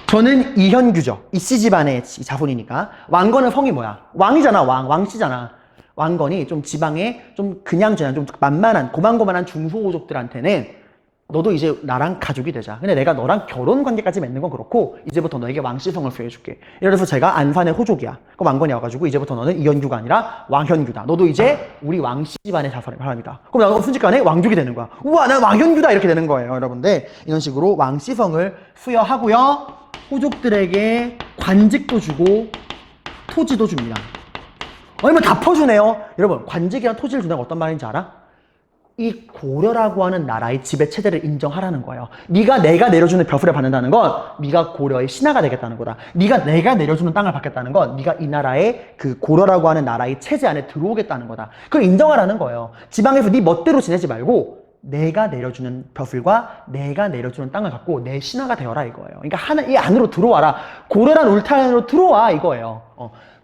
저는 이현규죠. 이씨 집안의 자손이니까. 왕건은 성이 뭐야? 왕이잖아. 왕씨잖아. 왕건이 좀 지방에 좀 그냥 좀 만만한 고만고만한 중소호족들한테는 너도 이제 나랑 가족이 되자. 근데 내가 너랑 결혼 관계까지 맺는 건 그렇고 이제부터 너에게 왕씨성을 수여해줄게. 예를 들어서 제가 안산의 호족이야. 그 왕건이 와가지고 이제부터 너는 이현규가 아니라 왕현규다. 너도 이제 우리 왕씨 집안의 자손입니다. 그럼 나도 순식간에 왕족이 되는 거야. 우와, 난 왕현규다 이렇게 되는 거예요, 여러분들. 이런 식으로 왕씨성을 수여하고요. 호족들에게 관직도 주고 토지도 줍니다. 얼마 다 퍼주네요. 여러분, 관직이랑 토지를 준다는 건 어떤 말인지 알아? 이 고려라고 하는 나라의 지배 체제를 인정하라는 거예요. 내가 내려주는 벼슬을 받는다는 건 네가 고려의 신하가 되겠다는 거다. 내가 내려주는 땅을 받겠다는 건 네가 이 나라의 그 고려라고 하는 나라의 체제 안에 들어오겠다는 거다. 그걸 인정하라는 거예요. 지방에서 네 멋대로 지내지 말고 내가 내려주는 벼슬과 내가 내려주는 땅을 갖고 내 신하가 되어라 이거예요. 그러니까 이 안으로 들어와라. 고려란 울타리 안으로 들어와 이거예요.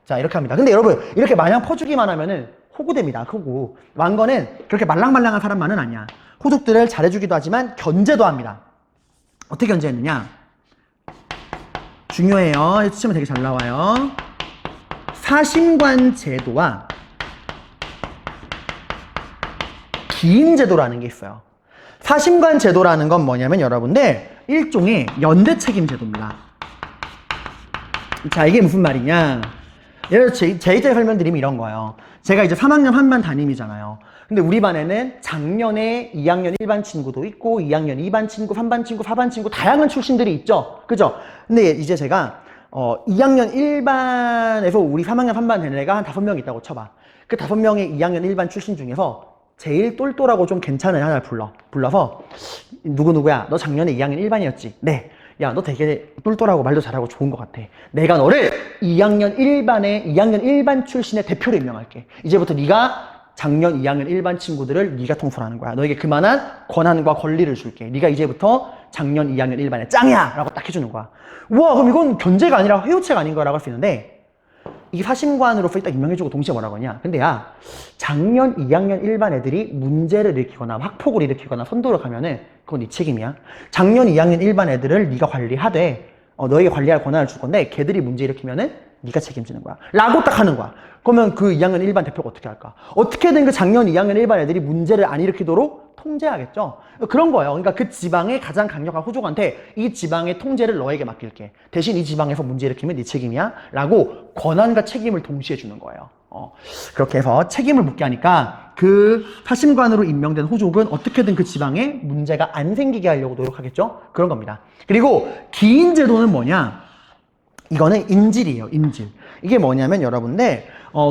자, 이렇게 합니다. 근데 여러분, 이렇게 마냥 퍼주기만 하면은 호구됩니다. 호구. 왕건은 그렇게 말랑말랑한 사람만은 아니야. 호족들을 잘해주기도 하지만 견제도 합니다. 어떻게 견제했느냐? 중요해요. 치면 되게 잘 나와요. 사심관 제도와 기인제도라는 게 있어요. 사심관 제도라는 건 뭐냐면 여러분들 일종의 연대 책임 제도입니다. 자, 이게 무슨 말이냐? 예를 들어 제 입장에 설명드리면 이런 거예요. 제가 이제 3학년 한반 담임이잖아요. 근데 우리 반에는 작년에 2학년 1반 친구도 있고 2학년 2반 친구, 3반 친구, 4반 친구 다양한 출신들이 있죠. 그죠? 근데 이제 제가 2학년 1반에서 우리 3학년 3반 되는 애가 한 5명 있다고 쳐봐. 그 5명의 2학년 1반 출신 중에서 제일 똘똘하고 좀 괜찮은 애 하나를 불러서 누구누구야, 너 작년에 2학년 1반이었지? 네. 야, 너 되게 똘똘하고 말도 잘하고 좋은 것 같아. 내가 너를 2학년 1반 출신의 대표로 임명할게. 이제부터 네가 작년 2학년 1반 친구들을 네가 통솔하는 거야. 너에게 그만한 권한과 권리를 줄게. 네가 이제부터 작년 2학년 1반의 짱이야! 라고 딱 해주는 거야. 우와, 그럼 이건 견제가 아니라 회유책 아닌 거라고 할 수 있는데 이게 사심관으로서 딱 임명해주고 동시에 뭐라고 하냐? 근데 야, 작년 2학년 1반 애들이 문제를 일으키거나 학폭을 일으키거나 선도를 가면은 그건 네 책임이야. 작년 2학년 1반 애들을 네가 관리하되 너에게 관리할 권한을 줄 건데 걔들이 문제 일으키면은 네가 책임지는 거야. 라고 딱 하는 거야. 그러면 그 2학년 1반 대표가 어떻게 할까? 어떻게든 그 작년 2학년 1반 애들이 문제를 안 일으키도록 통제하겠죠. 그런 거예요. 그러니까 그 지방의 가장 강력한 호족한테 이 지방의 통제를 너에게 맡길게. 대신 이 지방에서 문제 일으키면 네 책임이야. 라고 권한과 책임을 동시에 주는 거예요. 그렇게 해서 책임을 묻게 하니까 그 사심관으로 임명된 호족은 어떻게든 그 지방에 문제가 안 생기게 하려고 노력하겠죠. 그런 겁니다. 그리고 기인제도는 뭐냐? 이거는 인질이에요. 인질. 이게 뭐냐면 여러분들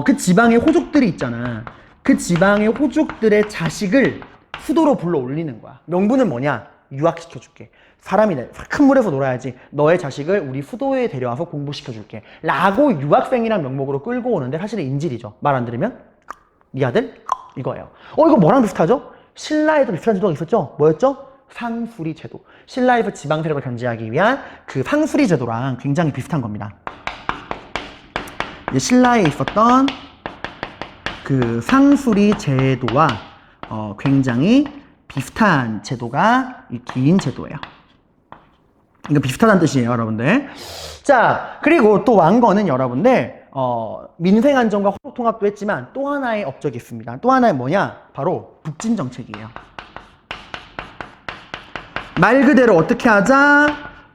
그 지방의 호족들이 있잖아. 그 지방의 호족들의 자식을 수도로 불러 올리는 거야. 명분은 뭐냐? 유학시켜줄게. 사람이 큰 물에서 놀아야지. 너의 자식을 우리 수도에 데려와서 공부시켜줄게. 라고 유학생이란 명목으로 끌고 오는데 사실은 인질이죠. 말 안 들으면 네 아들 이거예요. 이거 뭐랑 비슷하죠? 신라에도 비슷한 제도가 있었죠? 뭐였죠? 상수리 제도. 신라에서 지방 세력을 견제하기 위한 그 상수리 제도랑 굉장히 비슷한 겁니다. 신라에 있었던 그 상수리 제도와 굉장히 비슷한 제도가 이 긴 제도예요. 이거 비슷하다는 뜻이에요, 여러분들. 자, 그리고 또 왕건은 여러분들 민생 안정과 화력 통합도 했지만 또 하나의 업적이 있습니다. 또 하나의 뭐냐? 바로 북진 정책이에요. 말 그대로 어떻게 하자?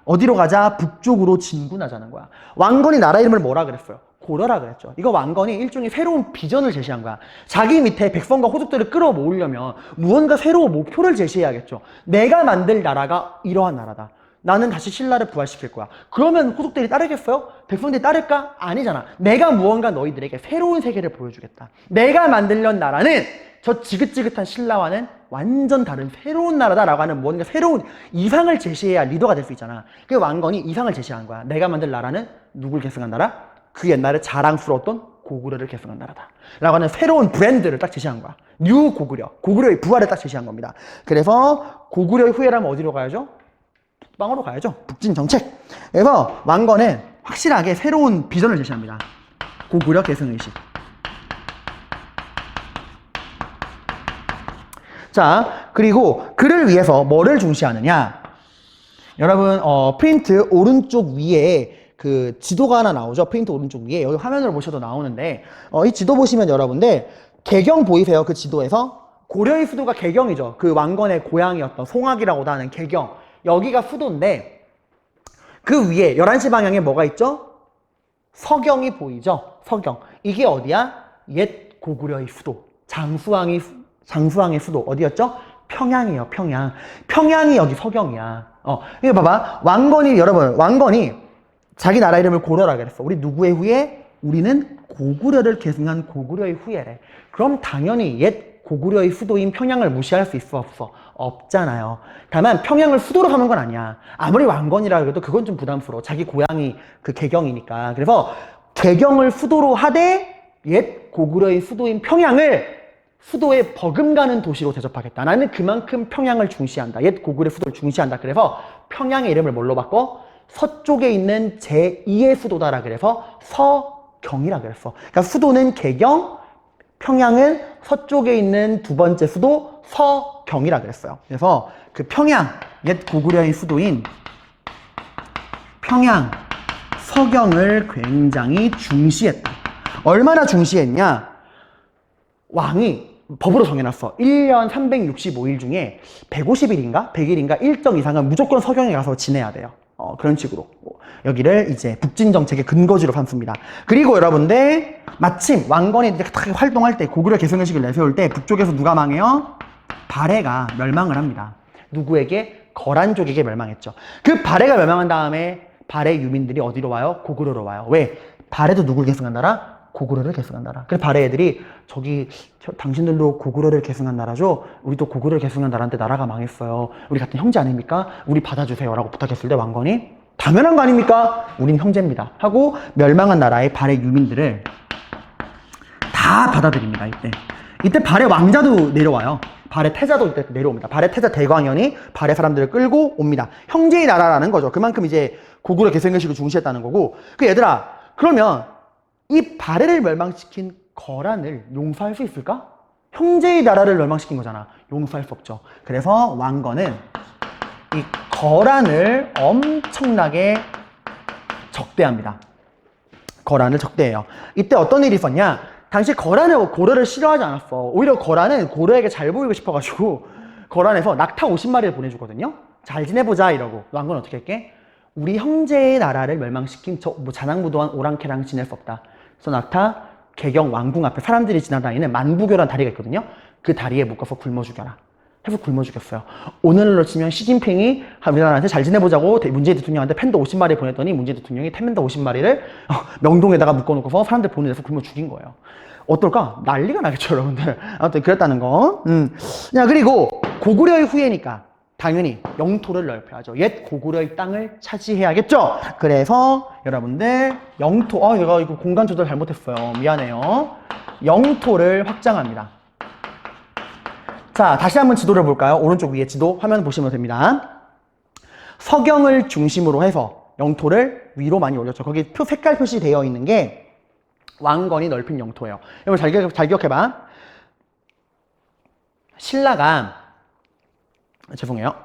어디로 가자? 북쪽으로 진군하자는 거야. 왕건이 나라 이름을 뭐라 그랬어요? 고려라 그랬죠. 이거 왕건이 일종의 새로운 비전을 제시한 거야. 자기 밑에 백성과 호족들을 끌어모으려면 무언가 새로운 목표를 제시해야겠죠. 내가 만들 나라가 이러한 나라다. 나는 다시 신라를 부활시킬 거야. 그러면 호족들이 따르겠어요? 백성들이 따를까? 아니잖아. 내가 무언가 너희들에게 새로운 세계를 보여주겠다. 내가 만들려는 나라는 저 지긋지긋한 신라와는 완전 다른 새로운 나라다라고 하는 뭔가 새로운 이상을 제시해야 리더가 될 수 있잖아. 그 왕건이 이상을 제시한 거야. 내가 만들 나라는 누굴 계승한 나라? 그 옛날에 자랑스러웠던 고구려를 계승한 나라다. 라고 하는 새로운 브랜드를 딱 제시한 거야. 뉴 고구려. 고구려의 부활을 딱 제시한 겁니다. 그래서 고구려의 후예라면 어디로 가야죠? 북방으로 가야죠. 북진 정책. 그래서 왕건은 확실하게 새로운 비전을 제시합니다. 고구려 계승의식. 자, 그리고 그를 위해서 뭐를 중시하느냐? 여러분, 프린트 오른쪽 위에 그 지도가 하나 나오죠? 프린트 오른쪽 위에. 여기 화면으로 보셔도 나오는데, 이 지도 보시면 여러분들, 개경 보이세요? 그 지도에서? 고려의 수도가 개경이죠. 그 왕건의 고향이었던 송악이라고도 하는 개경. 여기가 수도인데, 그 위에 11시 방향에 뭐가 있죠? 서경이 보이죠? 서경. 이게 어디야? 옛 고구려의 수도. 장수왕의 수도 어디였죠? 평양이에요. 평양. 평양이 여기 서경이야. 이거 봐봐. 왕건이 자기 나라 이름을 고려라 그랬어. 우리 누구의 후예? 우리는 고구려를 계승한 고구려의 후예래. 그럼 당연히 옛 고구려의 수도인 평양을 무시할 수 있어 없어? 없잖아요. 다만 평양을 수도로 삼은 건 아니야. 아무리 왕건이라 그래도 그건 좀 부담스러워. 자기 고향이 그 개경이니까. 그래서 개경을 수도로 하되 옛 고구려의 수도인 평양을 수도에 버금가는 도시로 대접하겠다. 나는 그만큼 평양을 중시한다. 옛 고구려 수도를 중시한다. 그래서 평양의 이름을 뭘로 바꿔? 서쪽에 있는 제2의 수도다라 그래서 서경이라 그랬어. 그러니까 수도는 개경, 평양은 서쪽에 있는 두 번째 수도 서경이라 그랬어요. 그래서 그 평양, 옛 고구려의 수도인 평양, 서경을 굉장히 중시했다. 얼마나 중시했냐? 왕이 법으로 정해놨어. 1년 365일 중에 150일인가? 100일인가? 일정 이상은 무조건 서경에 가서 지내야 돼요. 그런 식으로. 여기를 이제 북진 정책의 근거지로 삼습니다. 그리고 여러분들, 마침 왕건이 활동할 때, 고구려 계승의식을 내세울 때, 북쪽에서 누가 망해요? 발해가 멸망을 합니다. 누구에게? 거란족에게 멸망했죠. 그 발해가 멸망한 다음에 발해 유민들이 어디로 와요? 고구려로 와요. 왜? 발해도 누굴 계승한 나라? 고구려를 계승한 나라. 그래서 발해 애들이 당신들도 고구려를 계승한 나라죠? 우리도 고구려를 계승한 나라인데 나라가 망했어요. 우리 같은 형제 아닙니까? 우리 받아주세요. 라고 부탁했을 때 왕건이 당연한 거 아닙니까? 우린 형제입니다. 하고 멸망한 나라의 발해 유민들을 다 받아들입니다. 이때 발해 왕자도 내려와요. 발해 태자도 이때 내려옵니다. 발해 태자 대광현이 발해 사람들을 끌고 옵니다. 형제의 나라라는 거죠. 그만큼 이제 고구려 계승의식을 중시했다는 거고. 얘들아, 그러면 이 발해를 멸망시킨 거란을 용서할 수 있을까? 형제의 나라를 멸망시킨 거잖아. 용서할 수 없죠. 그래서 왕건은 이 거란을 엄청나게 적대합니다. 거란을 적대해요. 이때 어떤 일이 있었냐? 당시 거란은 고려를 싫어하지 않았어. 오히려 거란은 고려에게 잘 보이고 싶어가지고 거란에서 낙타 50마리를 보내주거든요. 잘 지내보자 이러고. 왕건은 어떻게 할게? 우리 형제의 나라를 멸망시킨 자랑무도한 오랑캐랑 지낼 수 없다. 그래서 낙타 개경 왕궁 앞에 사람들이 지나다니는 만부교라는 다리가 있거든요. 그 다리에 묶어서 굶어 죽여라. 해서 굶어 죽였어요. 오늘로 치면 시진핑이 우리나라한테 잘 지내보자고 문재인 대통령한테 팬더 50마리 보냈더니 문재인 대통령이 팬더 50마리를 명동에다가 묶어놓고서 사람들 보는 데서 굶어 죽인 거예요. 어떨까? 난리가 나겠죠, 여러분들. 아무튼 그랬다는 거. 자, 그리고 고구려의 후예니까 당연히 영토를 넓혀야죠. 옛 고구려의 땅을 차지해야겠죠. 그래서 여러분들 영토, 내가 이거 공간 조절 잘못했어요. 미안해요. 영토를 확장합니다. 자, 다시 한번 지도를 볼까요? 오른쪽 위에 지도 화면 보시면 됩니다. 서경을 중심으로 해서 영토를 위로 많이 올렸죠. 거기 색깔 표시되어 있는 게 왕건이 넓힌 영토예요. 이걸 잘 기억해봐. 신라가 죄송해요.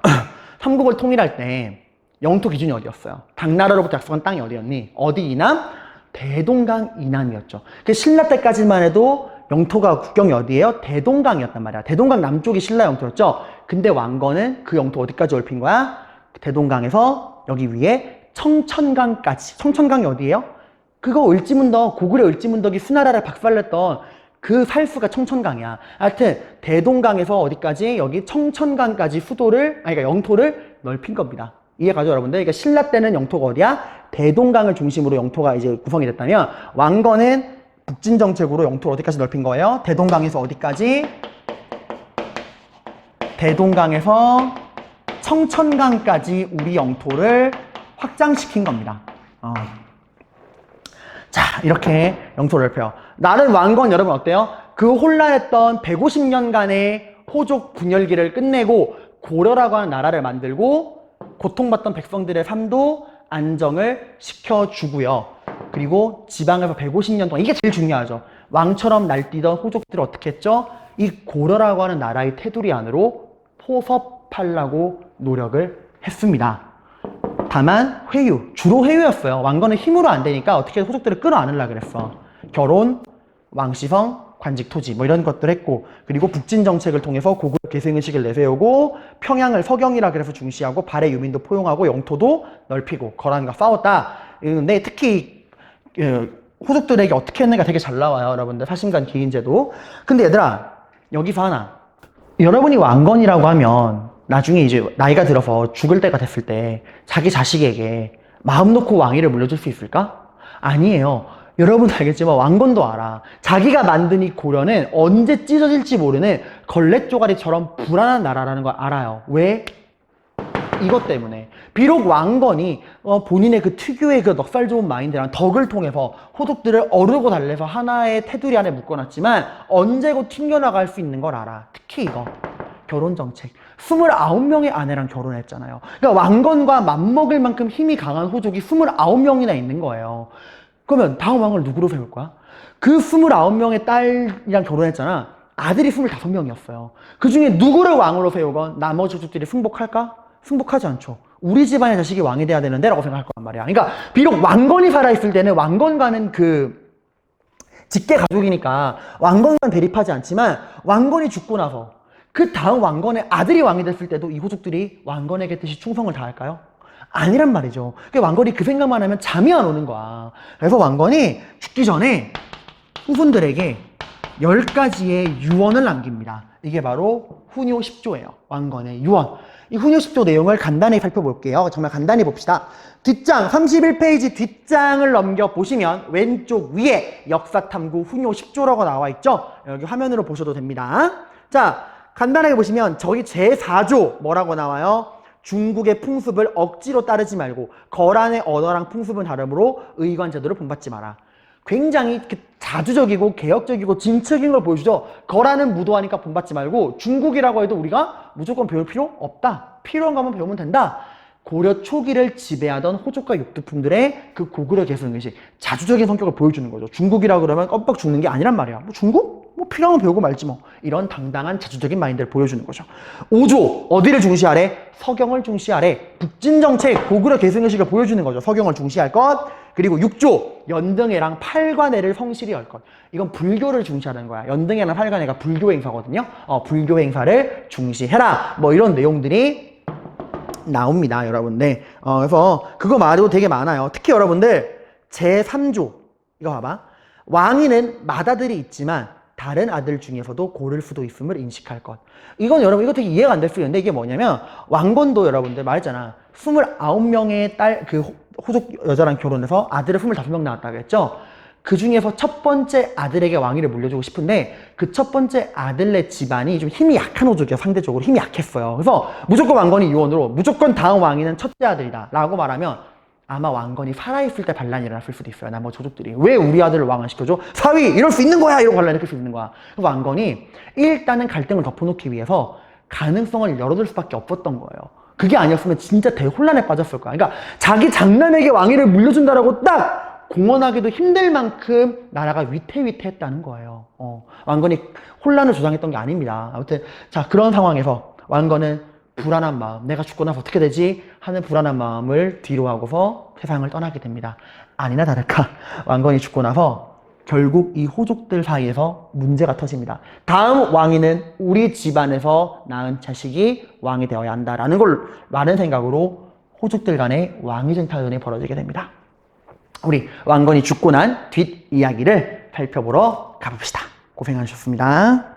삼국을 통일할 때 영토 기준이 어디였어요? 당나라로부터 약속한 땅이 어디였니? 어디 이남? 대동강 이남이었죠. 신라 때까지만 해도 영토가 국경이 어디예요? 대동강이었단 말이야. 대동강 남쪽이 신라 영토였죠. 근데 왕건은 그 영토 어디까지 넓힌 거야? 대동강에서 여기 위에 청천강까지. 청천강이 어디예요? 그거 을지문덕, 고구려 을지문덕이 수나라를 박살냈던 그 살수가 청천강이야. 하여튼 대동강에서 어디까지? 여기 청천강까지 그러니까 영토를 넓힌 겁니다. 이해가죠, 여러분들? 그러니까 신라 때는 영토가 어디야? 대동강을 중심으로 영토가 이제 구성이 됐다면 왕건은 북진 정책으로 영토를 어디까지 넓힌 거예요? 대동강에서 어디까지? 대동강에서 청천강까지 우리 영토를 확장시킨 겁니다. 자, 이렇게 영토를 넓혀요. 나는 왕건 여러분 어때요? 그 혼란했던 150년간의 호족 분열기를 끝내고 고려라고 하는 나라를 만들고 고통받던 백성들의 삶도 안정을 시켜주고요. 그리고 지방에서 150년 동안, 이게 제일 중요하죠. 왕처럼 날뛰던 호족들을 어떻게 했죠? 이 고려라고 하는 나라의 테두리 안으로 포섭하려고 노력을 했습니다. 다만 주로 회유였어요. 왕건은 힘으로 안 되니까 어떻게 호족들을 끌어안으려고 그랬어. 결혼, 왕시성, 관직 토지 뭐 이런 것들 했고, 그리고 북진 정책을 통해서 고구려 계승의식을 내세우고 평양을 서경이라 그래서 중시하고 발해 유민도 포용하고 영토도 넓히고 거란과 싸웠다. 근데 특히 호족들에게 어떻게 했는가 되게 잘 나와요, 여러분들. 사신간 기인제도. 근데 얘들아, 여기서 하나, 여러분이 왕건이라고 하면 나중에 이제 나이가 들어서 죽을 때가 됐을 때 자기 자식에게 마음 놓고 왕위를 물려줄 수 있을까? 아니에요. 여러분 알겠지만 왕건도 알아. 자기가 만든 이 고려는 언제 찢어질지 모르는 걸레 쪼가리처럼 불안한 나라라는 걸 알아요. 왜? 이것 때문에. 비록 왕건이 본인의 그 특유의 그 넉살 좋은 마인드랑 덕을 통해서 호족들을 어르고 달래서 하나의 테두리 안에 묶어놨지만 언제고 튕겨나갈 수 있는 걸 알아. 특히 이거. 결혼정책. 29명의 아내랑 결혼했잖아요. 그러니까 왕건과 맞먹을 만큼 힘이 강한 호족이 29명이나 있는 거예요. 그러면 다음 왕을 누구로 세울 거야? 그 29명의 딸이랑 결혼했잖아. 아들이 25명이었어요. 그 중에 누구를 왕으로 세우건 나머지 호족들이 승복할까? 승복하지 않죠. 우리 집안의 자식이 왕이 돼야 되는데 라고 생각할 거란 말이야. 그러니까 비록 왕건이 살아있을 때는 왕건과는 그 직계 가족이니까 왕건과는 대립하지 않지만 왕건이 죽고 나서 그 다음 왕건의 아들이 왕이 됐을 때도 이 호족들이 왕건에게 뜻이 충성을 다할까요? 아니란 말이죠. 왕건이 그 생각만 하면 잠이 안 오는 거야. 그래서 왕건이 죽기 전에 후손들에게 10가지의 유언을 남깁니다. 이게 바로 훈요 10조예요. 왕건의 유언. 이 훈요 10조 내용을 간단히 살펴볼게요. 정말 간단히 봅시다. 뒷장 31페이지 뒷장을 넘겨보시면 왼쪽 위에 역사탐구 훈요 10조라고 나와 있죠. 여기 화면으로 보셔도 됩니다. 자, 간단하게 보시면 저기 제4조 뭐라고 나와요? 중국의 풍습을 억지로 따르지 말고 거란의 언어랑 풍습은 다르므로 의관 제도를 본받지 마라. 굉장히 자주적이고 개혁적이고 진취적인 걸 보여주죠. 거란은 무도하니까 본받지 말고 중국이라고 해도 우리가 무조건 배울 필요 없다. 필요한 것만 배우면 된다. 고려 초기를 지배하던 호족과 육두품들의 그 고구려 계승의식, 자주적인 성격을 보여주는 거죠. 중국이라 그러면 껌뻑 죽는 게 아니란 말이야. 뭐 중국? 뭐 필요하면 배우고 말지 뭐. 이런 당당한 자주적인 마인드를 보여주는 거죠. 5조, 어디를 중시하래? 서경을 중시하래. 북진정책, 고구려 계승의식을 보여주는 거죠. 서경을 중시할 것. 그리고 6조, 연등해랑 팔관회를 성실히 할 것. 이건 불교를 중시하는 거야. 연등해랑 팔관회가 불교 행사거든요. 불교 행사를 중시해라. 뭐 이런 내용들이 나옵니다, 여러분들. 그래서 그거 말고 되게 많아요. 특히 여러분들 제3조 이거 봐봐. 왕위는 맏아들이 있지만 다른 아들 중에서도 고를 수도 있음을 인식할 것. 이건 여러분 이거 되게 이해가 안 될 수 있는데 이게 뭐냐면 왕건도 여러분들 말했잖아. 29명의 딸 그 호족 여자랑 결혼해서 아들을 25명 낳았다고 했죠. 그 중에서 첫 번째 아들에게 왕위를 물려주고 싶은데 그 첫 번째 아들네 집안이 좀 힘이 약한 호족이야. 상대적으로 힘이 약했어요. 그래서 무조건 왕건이 유언으로 무조건 다음 왕위는 첫째 아들이다 라고 말하면 아마 왕건이 살아있을 때 반란이 일어났을 수도 있어요. 나머지 조족들이 왜 우리 아들을 왕을 시켜줘? 사위 이럴 수 있는 거야 이러고 반란을 일으킬 수 있는 거야. 그래서 왕건이 일단은 갈등을 덮어놓기 위해서 가능성을 열어둘 수밖에 없었던 거예요. 그게 아니었으면 진짜 대혼란에 빠졌을 거야. 그러니까 자기 장남에게 왕위를 물려준다라고 딱 공언하기도 힘들 만큼 나라가 위태위태했다는 거예요. 왕건이 혼란을 조장했던 게 아닙니다. 아무튼 자, 그런 상황에서 왕건은 불안한 마음, 내가 죽고 나서 어떻게 되지? 하는 불안한 마음을 뒤로 하고서 세상을 떠나게 됩니다. 아니나 다를까 왕건이 죽고 나서 결국 이 호족들 사이에서 문제가 터집니다. 다음 왕위는 우리 집안에서 낳은 자식이 왕이 되어야 한다라는 걸 많은 생각으로 호족들 간의 왕위 쟁탈전이 벌어지게 됩니다. 우리 왕건이 죽고 난 뒷이야기를 살펴보러 가봅시다. 고생하셨습니다.